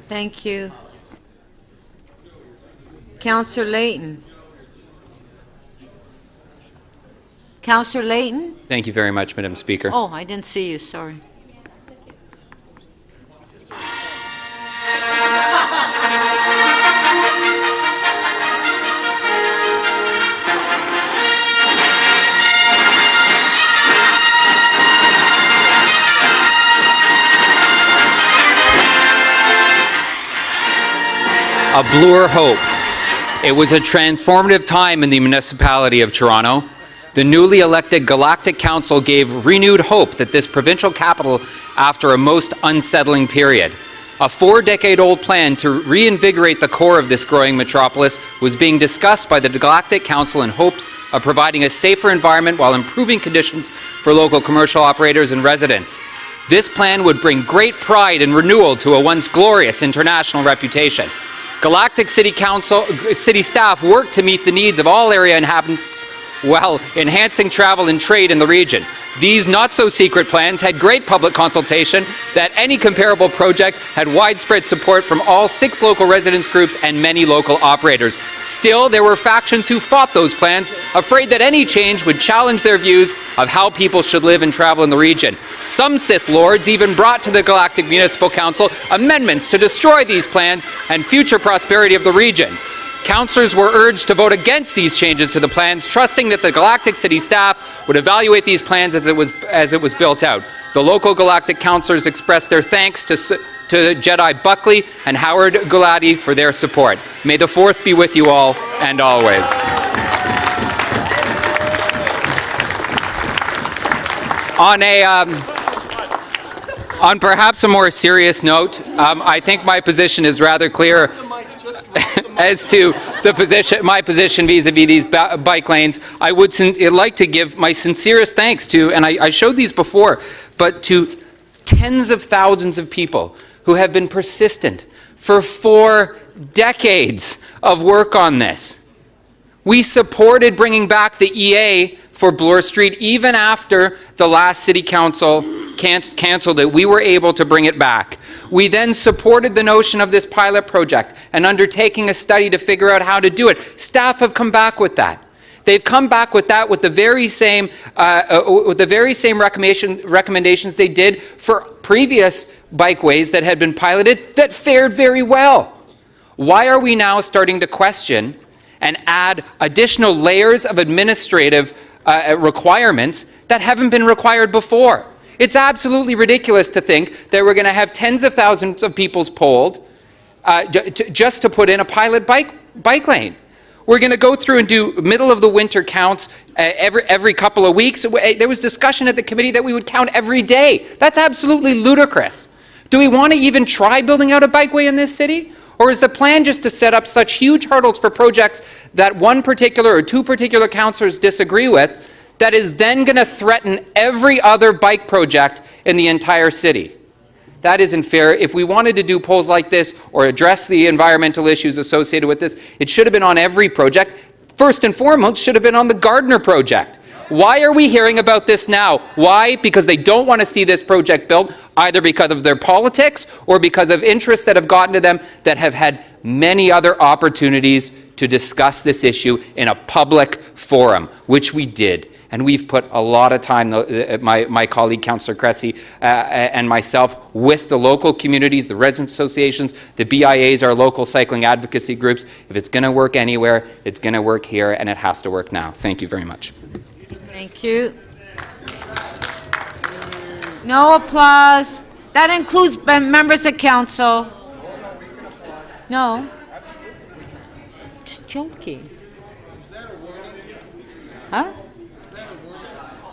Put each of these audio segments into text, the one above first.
Thank you. Councillor Layton. Councillor Layton? Thank you very much, Madam Speaker. Oh, I didn't see you, sorry. A Bloor hope. It was a transformative time in the municipality of Toronto. The newly elected Galactic Council gave renewed hope that this provincial capital, after a most unsettling period. A 4-decade-old plan to reinvigorate the core of this growing metropolis was being discussed by the Galactic Council in hopes of providing a safer environment while improving conditions for local commercial operators and residents. This plan would bring great pride and renewal to a once glorious international reputation. Galactic City staff worked to meet the needs of all area inhabitants while enhancing travel and trade in the region. These not-so-secret plans had great public consultation that any comparable project had widespread support from all 6 local residents groups and many local operators. Still, there were factions who fought those plans, afraid that any change would challenge their views of how people should live and travel in the region. Some Sith Lords even brought to the Galactic Municipal Council amendments to destroy these plans and future prosperity of the region. Councillors were urged to vote against these changes to the plans, trusting that the Galactic City staff would evaluate these plans as it was built out. The local Galactic councillors expressed their thanks to Jedi Buckley and Howard Gulati for their support. May the 4th be with you all and always. On perhaps a more serious note, I think my position is rather clear as to my position vis-a-vis these bike lanes. I would like to give my sincerest thanks to, and I showed these before, but to tens of thousands of people who have been persistent for 4 decades of work on this. We supported bringing back the EA for Bloor Street even after the last City Council cancelled it. We were able to bring it back. We then supported the notion of this pilot project and undertaking a study to figure out how to do it. Staff have come back with that. They've come back with that with the very same recommendations they did for previous bikeways that had been piloted that fared very well. Why are we now starting to question and add additional layers of administrative requirements that haven't been required before? It's absolutely ridiculous to think that we're going to have tens of thousands of people polled just to put in a pilot bike lane. We're going to go through and do middle of the winter counts every couple of weeks. There was discussion at the committee that we would count every day. That's absolutely ludicrous. Do we want to even try building out a bikeway in this city? Or is the plan just to set up such huge hurdles for projects that one particular or 2 particular councillors disagree with that is then going to threaten every other bike project in the entire city? That isn't fair. If we wanted to do polls like this or address the environmental issues associated with this, it should have been on every project. First and foremost, should have been on the Gardner project. Why are we hearing about this now? Why? Because they don't want to see this project built, either because of their politics or because of interests that have gotten to them that have had many other opportunities to discuss this issue in a public forum, which we did. And we've put a lot of time, my colleague Councillor Cressy and myself, with the local communities, the resident associations, the BIAs, our local cycling advocacy groups. If it's going to work anywhere, it's going to work here, and it has to work now. Thank you very much. Thank you. No applause. That includes members of council. No. Just joking. Huh?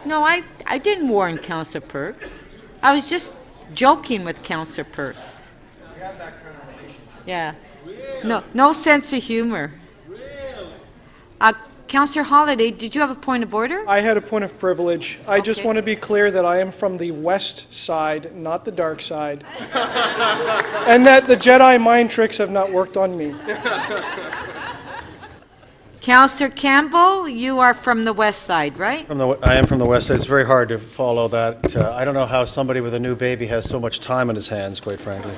No, I didn't warn Councillor Perks. I was just joking with Councillor Perks. Yeah. No sense of humor. Councillor Holiday, did you have a point of order? I had a point of privilege. I just want to be clear that I am from the west side, not the dark side. And that the Jedi mind tricks have not worked on me. Councillor Campbell, you are from the west side, right? I am from the west side. It's very hard to follow that. I don't know how somebody with a new baby has so much time on his hands, quite frankly.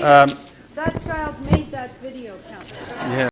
That child made that video, Counselor. Yeah.